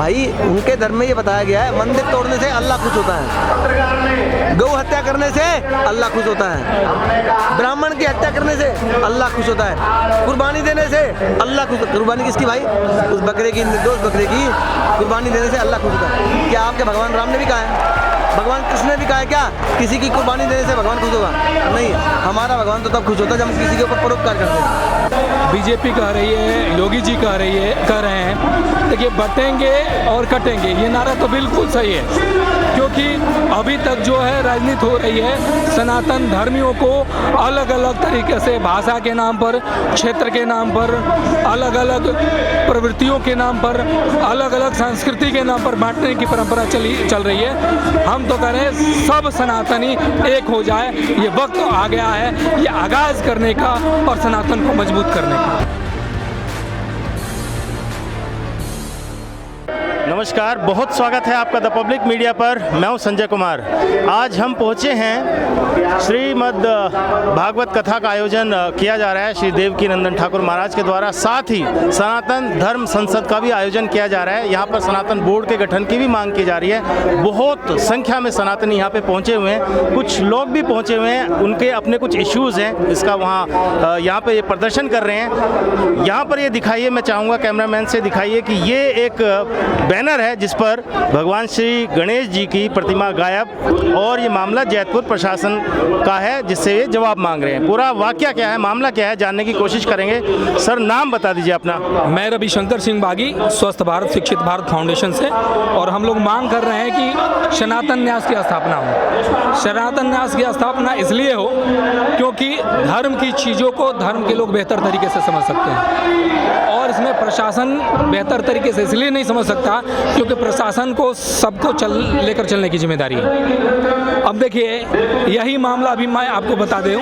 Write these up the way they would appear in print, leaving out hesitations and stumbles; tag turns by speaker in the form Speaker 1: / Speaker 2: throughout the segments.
Speaker 1: भाई उनके धर्म में ये बताया गया है, मंदिर तोड़ने से अल्लाह खुश होता है, गौ हत्या करने से अल्लाह खुश होता है, ब्राह्मण की हत्या करने से अल्लाह खुश होता है, कुर्बानी देने से अल्लाह खुश। कुर्बानी किसकी भाई? उस बकरे की, निर्दोष बकरे की कुर्बानी देने से अल्लाह खुश होता है। क्या आपके भगवान राम ने भी कहा है? भगवान कृष्ण ने भी कहा है क्या किसी की कुर्बानी देने से भगवान खुश होगा? नहीं, हमारा भगवान तो तब खुश होता है जब हम किसी के ऊपर परोपकार करते हैं।
Speaker 2: बीजेपी कह रही है, योगी जी कह रहे हैं, देखिए बटेंगे और कटेंगे, ये नारा तो बिल्कुल सही है, क्योंकि अभी तक जो है राजनीति हो रही है सनातन धर्मियों को अलग अलग तरीके से भाषा के नाम पर, क्षेत्र के नाम पर, अलग अलग प्रवृत्तियों के नाम पर, अलग अलग संस्कृति के नाम पर बांटने की परंपरा चल रही है। हम तो कह रहे हैं सब सनातनी एक हो जाए, ये वक्त आ गया है ये आगाज करने का और सनातन को मजबूत करने का।
Speaker 3: नमस्कार, बहुत स्वागत है आपका द पब्लिक मीडिया पर। मैं हूं संजय कुमार। आज हम पहुंचे हैं श्रीमद् भागवत कथा का आयोजन किया जा रहा है श्री देवकी नंदन ठाकुर महाराज के द्वारा। साथ ही सनातन धर्म संसद का भी आयोजन किया जा रहा है। यहाँ पर सनातन बोर्ड के गठन की भी मांग की जा रही है। बहुत संख्या में सनातनी यहाँ पे पहुँचे हुए हैं, कुछ लोग भी पहुँचे हुए हैं, उनके अपने कुछ इश्यूज़ हैं, इसका वहाँ यहाँ पर ये प्रदर्शन कर रहे हैं। यहाँ पर ये दिखाइए, मैं चाहूँगा कैमरामैन से दिखाइए कि ये एक बैनर है जिस पर भगवान श्री गणेश जी की प्रतिमा गायब, और ये मामला जैतपुर प्रशासन का है जिससे ये जवाब मांग रहे हैं। पूरा वाकया क्या है, मामला क्या है, जानने की कोशिश करेंगे। सर, नाम बता दीजिए अपना।
Speaker 2: मैं रविशंकर सिंह बागी, स्वस्थ भारत शिक्षित भारत फाउंडेशन से, और हम लोग मांग कर रहे हैं कि सनातन न्यास की स्थापना हो। सनातन न्यास की स्थापना इसलिए हो क्योंकि धर्म की चीज़ों को धर्म के लोग बेहतर तरीके से समझ सकते हैं, और इसमें प्रशासन बेहतर तरीके से इसलिए नहीं समझ सकता क्योंकि प्रशासन को सबको लेकर चलने की जिम्मेदारी है। अब देखिए, यही मामला अभी मैं आपको बता दूं,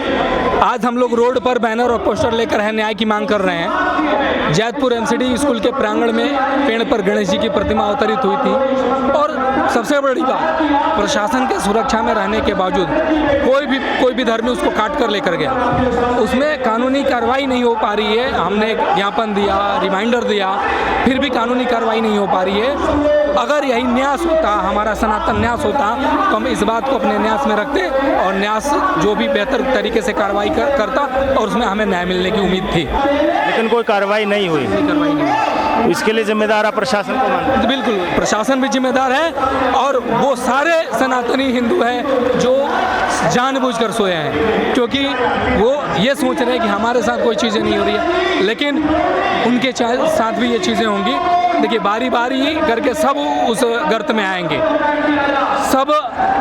Speaker 2: आज हम लोग रोड पर बैनर और पोस्टर लेकर है न्याय की मांग कर रहे हैं। जैतपुर एमसीडी स्कूल के प्रांगण में पेड़ पर गणेश जी की प्रतिमा अवतरित हुई थी, और सबसे बड़ी बात, प्रशासन के सुरक्षा में रहने के बावजूद कोई भी धर्मी उसको काट कर लेकर गया, उसमें कानूनी कार्रवाई नहीं हो पा रही है। हमने ज्ञापन दिया, रिमाइंडर दिया, फिर भी कानूनी कार्रवाई नहीं हो पा रही है। अगर यही न्यास होता, हमारा सनातन न्यास होता, तो हम इस बात को अपने न्यास में रखते और न्यास जो भी बेहतर तरीके से कार्रवाई करता, और उसमें हमें न्याय मिलने की उम्मीद थी,
Speaker 3: लेकिन कोई कार्रवाई नहीं हुई। इसके लिए जिम्मेदार आप प्रशासन को मानते हैं?
Speaker 2: बिल्कुल, प्रशासन भी जिम्मेदार है, और वो सारे सनातनी हिंदू हैं जो जानबूझकर सोए हैं, क्योंकि वो ये सोच रहे हैं कि हमारे साथ कोई चीज़ें नहीं हो रही है, लेकिन उनके साथ भी ये चीज़ें होंगी। देखिए, बारी बारी करके सब उस गर्त में आएंगे,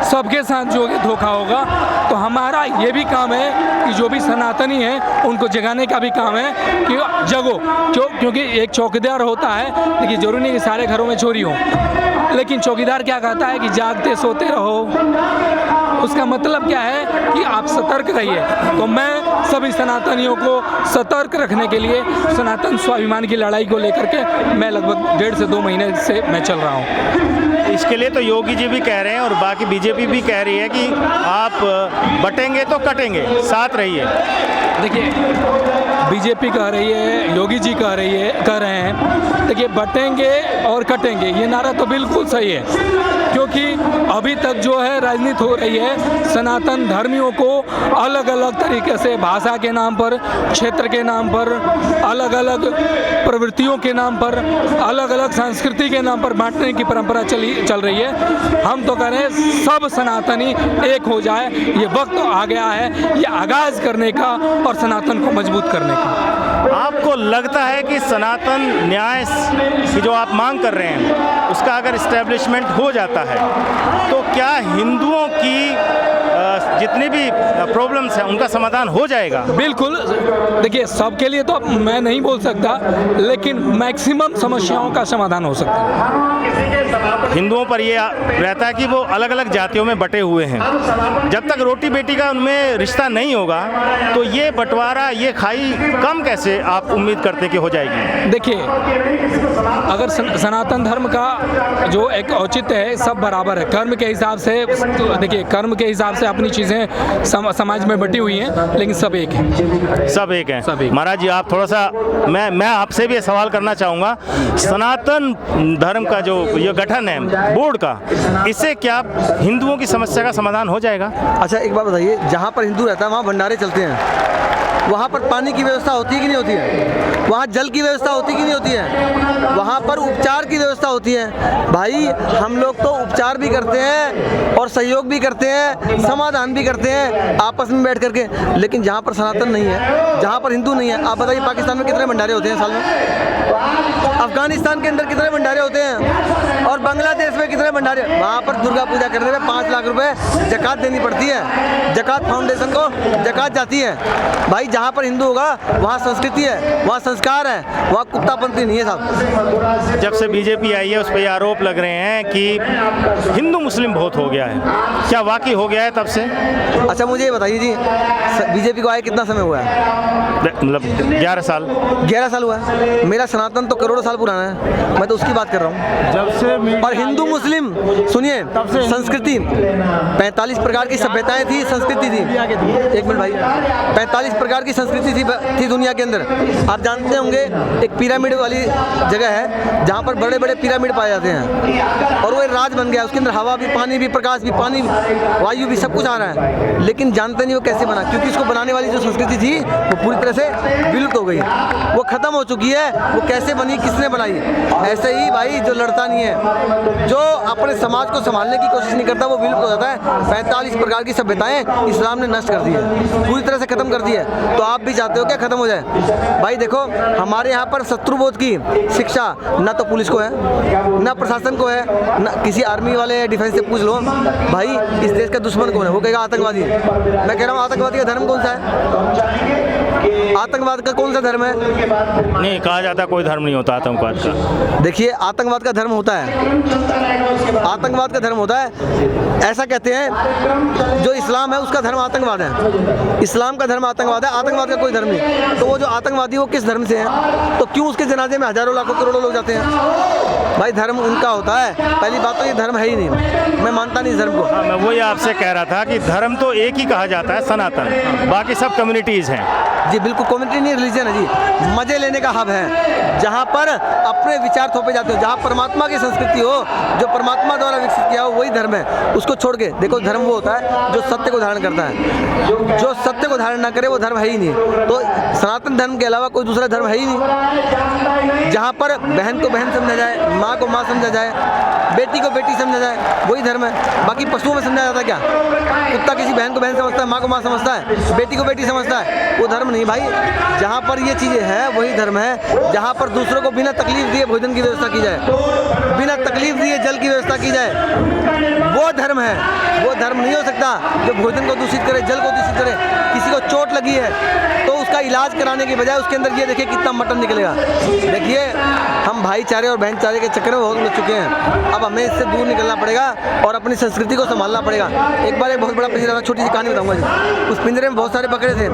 Speaker 2: सबके साथ जो धोखा होगा। तो हमारा ये भी काम है कि जो भी सनातनी हैं उनको जगाने का भी काम है कि जगो, क्योंकि एक चौकीदार होता है। देखिए, जरूरी नहीं कि सारे घरों में चोरी हो, लेकिन चौकीदार क्या कहता है कि जागते सोते रहो। उसका मतलब क्या है कि आप सतर्क रहिए। तो मैं सभी सनातनियों को सतर्क रखने के लिए सनातन स्वाभिमान की लड़ाई को लेकर के मैं लगभग 1.5 से 2 महीने से मैं चल रहा हूँ।
Speaker 3: इसके लिए तो योगी जी भी कह रहे हैं और बाकी बीजेपी भी कह रही है कि आप बटेंगे तो कटेंगे, साथ रहिए।
Speaker 2: देखिए, बीजेपी कह रही है, योगी जी कह रहे हैं, देखिए बटेंगे और कटेंगे, ये नारा तो बिल्कुल सही है, क्योंकि अभी तक जो है राजनीति हो रही है सनातन धर्मियों को अलग अलग तरीके से भाषा के नाम पर, क्षेत्र के नाम पर, अलग अलग प्रवृत्तियों के नाम पर, अलग अलग संस्कृति के नाम पर बांटने की परंपरा चल रही है। हम तो कह रहे हैं सब सनातनी एक हो जाए, ये वक्त आ गया है ये आगाज करने का और सनातन को मजबूत करने का।
Speaker 3: आपको लगता है कि सनातन न्याय की जो आप मांग कर रहे हैं उसका अगर इस्टेब्लिशमेंट हो जाता है तो क्या हिंदुओं की जितनी भी प्रॉब्लम्स हैं उनका समाधान हो जाएगा?
Speaker 2: बिल्कुल। देखिए, सबके लिए तो मैं नहीं बोल सकता, लेकिन मैक्सिमम समस्याओं का समाधान हो सकता है।
Speaker 3: हिंदुओं पर ये रहता है कि वो अलग अलग जातियों में बटे हुए हैं। जब तक रोटी बेटी का उनमें रिश्ता नहीं होगा तो ये बंटवारा, ये खाई कम कैसे आप उम्मीद करते कि हो जाएगी?
Speaker 2: देखिए, अगर सनातन धर्म का जो एक औचित्य है, सब बराबर है कर्म के हिसाब से। देखिए, कर्म के हिसाब से से अपनी चीज़ें समाज में बटी हुई हैं, लेकिन सब एक हैं।
Speaker 3: सब एक हैं।
Speaker 2: सब एक।
Speaker 3: महाराज जी, आप थोड़ा सा मैं आपसे भी ये सवाल करना चाहूँगा, सनातन धर्म का जो ये गठन है बोर्ड का, इससे क्या हिंदुओं की समस्या का समाधान हो जाएगा?
Speaker 1: अच्छा एक बात बताइए, जहाँ पर हिंदू रहता है वहाँ भंडारे चलते हैं, वहाँ पर पानी की व्यवस्था होती है कि नहीं होती है? वहाँ जल की व्यवस्था होती है कि नहीं होती है? वहाँ पर उपचार की व्यवस्था होती है। भाई हम लोग तो उपचार भी करते हैं और सहयोग भी करते हैं, समाधान भी करते हैं आपस में बैठ करके, लेकिन जहाँ पर सनातन नहीं है, जहाँ पर हिंदू नहीं है, आप बताइए पाकिस्तान में कितने भंडारे होते हैं साल में? अफगानिस्तान के अंदर कितने भंडारे होते हैं? और बांग्लादेश में कितने भंडारे? वहाँ पर दुर्गा पूजा करने में 5 लाख रुपए ज़कात देनी पड़ती है, ज़कात फाउंडेशन को ज़कात जाती है। भाई जहाँ पर हिंदू होगा वहाँ संस्कृति है, वहाँ संस्कार है, वहाँ कुत्तापंथी नहीं है साहब।
Speaker 3: जब से बीजेपी आई है उस पर ये आरोप लग रहे हैं कि हिंदू मुस्लिम बहुत हो गया है, क्या वाकई हो गया है तब से?
Speaker 1: अच्छा मुझे ये बताइए जी, बीजेपी को आए कितना समय हुआ है?
Speaker 3: मतलब 11 साल।
Speaker 1: 11 साल हुआ है। मेरा सनातन तो करोड़ों साल पुराना है, मैं तो उसकी बात कर रहा हूँ।
Speaker 3: जब से
Speaker 1: और हिंदू मुस्लिम सुनिए, संस्कृति 45 प्रकार की सभ्यताएं थी, संस्कृति थी। एक मिनट भाई, 45 प्रकार की संस्कृति थी दुनिया के अंदर। आप जानते होंगे एक पिरामिड वाली जगह है जहाँ पर बड़े बड़े पिरामिड पाए जाते हैं, और वो राज बन गया, उसके अंदर हवा भी, पानी भी, प्रकाश भी, पानी, वायु भी, सब कुछ आ रहा है, लेकिन जानते नहीं वो कैसे बना, क्योंकि इसको बनाने वाली जो संस्कृति थी वो पूरी तरह से विलुप्त हो गई, वो खत्म हो चुकी है। वो कैसे बनी, किसने बनाई? ऐसे ही भाई जो लड़ता नहीं है, जो अपने समाज को संभालने की कोशिश नहीं करता, वो विलुप्त हो जाता है। 45 प्रकार की सभ्यताएं इस्लाम ने नष्ट कर दी है, पूरी तरह से खत्म कर दी है। तो आप भी चाहते हो क्या खत्म हो जाए? भाई देखो, हमारे यहाँ पर शत्रुबोध की शिक्षा ना तो पुलिस को है, ना प्रशासन को है, ना किसी आर्मी वाले डिफेंस से पूछ लो भाई इस देश का दुश्मन कौन है, वो कहेगा आतंकवादी है। मैं कह रहा हूँ आतंकवादी का धर्म कौन सा है? आतंकवाद का कौन सा धर्म है?
Speaker 3: नहीं कहा जाता, कोई धर्म नहीं होता आतंकवाद का।
Speaker 1: देखिए आतंकवाद का धर्म होता है, आतंकवाद का धर्म होता है। ऐसा कहते हैं जो इस्लाम है उसका धर्म आतंकवाद है, इस्लाम का धर्म आतंकवाद है, आतंकवाद का कोई धर्म नहीं। तो वो जो आतंकवादी वो किस धर्म से है? तो क्यों उसके जनाजे में हजारों लाखों करोड़ों लोग जाते हैं? भाई धर्म उनका होता है। पहली बात तो ये धर्म है ही नहीं, मैं मानता नहीं इस धर्म को।
Speaker 3: हाँ, मैं वही आपसे कह रहा था कि धर्म तो एक ही कहा जाता है, सनातन, बाकी सब कम्युनिटीज़ हैं।
Speaker 1: जी बिल्कुल, कम्युनिटी नहीं, रिलीजन है जी। मजे लेने का हब है, जहाँ पर अपने विचार थोपे जाते हो, जहाँ परमात्मा की संस्कृति हो, जो परमात्मा द्वारा विकसित किया हो, वही धर्म है। उसको छोड़ के देखो, धर्म वो होता है जो सत्य को धारण करता है, जो सत्य को धारण ना करे वो धर्म है ही नहीं। तो सनातन धर्म के अलावा कोई दूसरा धर्म है ही नहीं। जहाँ पर बहन को बहन समझा जाए, माँ को माँ समझा जाए, बेटी को बेटी समझा जाए, वही धर्म है। बाकी पशुओं में समझा जाता है क्या? कुत्ता किसी बहन को बहन समझता है, माँ को माँ समझता है, बेटी को बेटी समझता है, वो धर्म नहीं भाई। जहाँ पर ये चीज़ें हैं वही धर्म है। जहाँ पर दूसरों को बिना तकलीफ दिए भोजन की व्यवस्था की जाए, बिना तकलीफ दिए जल की व्यवस्था की जाए, वो धर्म है। वो धर्म नहीं हो सकता जो भोजन को दूषित करे, जल को दूषित करे। किसी को चोट लगी है तो उसका इलाज कराने के बजाय उसके अंदर ये देखिए कितना मटन निकलेगा। देखिए हम भाईचारे और बहनचारे के चक्कर में बहुत उलझ चुके हैं। अब हमें इससे दूर निकलना पड़ेगा और अपनी संस्कृति को संभालना पड़ेगा। एक बार एक बहुत बड़ा पिंजरा था, छोटी सी कहानी बताऊंगा जी। उस पिंजरे में बहुत सारे बकरे थे।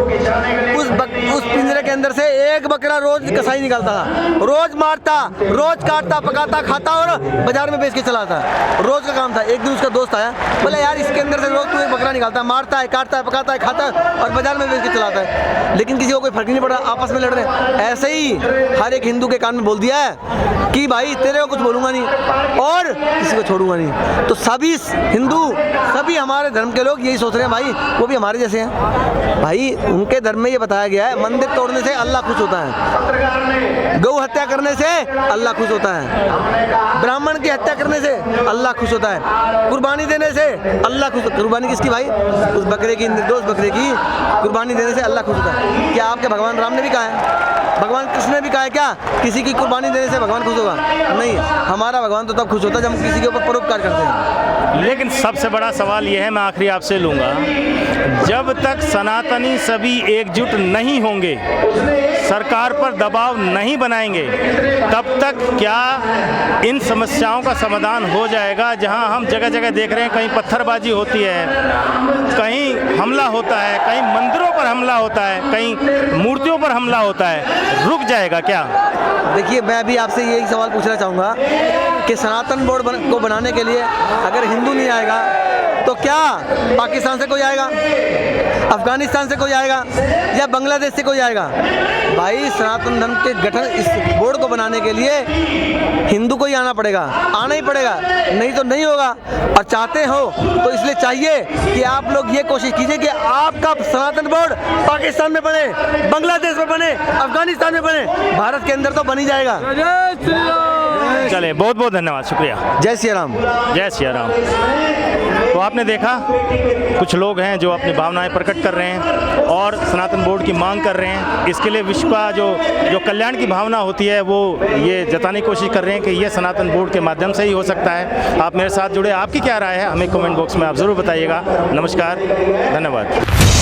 Speaker 1: उस पिंजरे के अंदर से एक बकरा रोज कसाई निकालता था, रोज मारता, रोज काटता, पकाता, खाता और बाजार में बेच के चलाता। रोज का काम था। एक दिन उसका दोस्त आया, बोला यार इसके अंदर से रोज तू एक बकरा निकालता है, मारता है, काटता है, पकाता है, खाता है और बाजार में बेच के चलाता है, लेकिन किसी को कोई फर्क नहीं पड़ रहा, आपस में लड़ रहे हैं। ऐसे ही हर एक हिंदू के कान में बोल दिया है कि भाई तेरे को कुछ बोलूंगा नहीं और किसी को छोड़ूंगा नहीं। तो सभी हिंदू, सभी हमारे धर्म के लोग यही सोच रहे हैं भाई वो भी हमारे जैसे हैं। भाई उनके धर्म में ये बताया गया है मंदिर तोड़ने से अल्लाह खुश होता है, गौ हत्या करने से अल्लाह खुश होता है, ब्राह्मण की हत्या करने से अल्लाह खुश होता है, कुर्बानी देने से अल्लाह खुश। कुर्बानी किसकी भाई? उस बकरे की, निर्दोष बकरे की कुर्बानी देने से अल्लाह खुश होता है। क्या आपके भगवान राम ने भी कहा है, भगवान कृष्ण ने भी कहा है क्या किसी की कुर्बानी देने से भगवान खुश होगा? नहीं, हमारा भगवान तो तब खुश होता है जब हम किसी के ऊपर परोपकार करते हैं।
Speaker 3: लेकिन सबसे बड़ा सवाल यह है, मैं आखिरी आपसे लूँगा, जब तक सनातनी सभी एकजुट नहीं होंगे, सरकार पर दबाव नहीं बनाएंगे, तब तक क्या इन समस्याओं का समाधान हो जाएगा? जहां हम जगह जगह देख रहे हैं, कहीं पत्थरबाजी होती है, कहीं हमला होता है, कहीं मंदिरों पर हमला होता है, कहीं मूर्तियों पर हमला होता है, रुक जाएगा क्या?
Speaker 1: देखिए मैं भी आपसे यही सवाल पूछना चाहूँगा कि सनातन बोर्ड को बनाने के लिए अगर हिंदू नहीं आएगा, तो क्या पाकिस्तान से कोई आएगा, अफगानिस्तान से कोई आएगा या बांग्लादेश से कोई आएगा? भाई सनातन धर्म के गठन इस बोर्ड को बनाने के लिए हिंदू को ही आना पड़ेगा, आना ही पड़ेगा, नहीं तो नहीं होगा। और चाहते हो तो इसलिए चाहिए कि आप लोग ये कोशिश कीजिए कि आपका सनातन बोर्ड पाकिस्तान में बने, बांग्लादेश में बने, अफगानिस्तान में बने, भारत के अंदर तो बन ही जाएगा।
Speaker 3: चले, बहुत बहुत धन्यवाद, शुक्रिया।
Speaker 1: जय श्री राम।
Speaker 3: जय श्री राम। तो आपने देखा कुछ लोग हैं जो अपनी भावनाएं प्रकट कर रहे हैं और सनातन बोर्ड की मांग कर रहे हैं। इसके लिए विश्व का जो कल्याण की भावना होती है वो ये जताने की कोशिश कर रहे हैं कि ये सनातन बोर्ड के माध्यम से ही हो सकता है। आप मेरे साथ जुड़े, आपकी क्या राय है हमें कमेंट बॉक्स में आप ज़रूर बताइएगा। नमस्कार, धन्यवाद।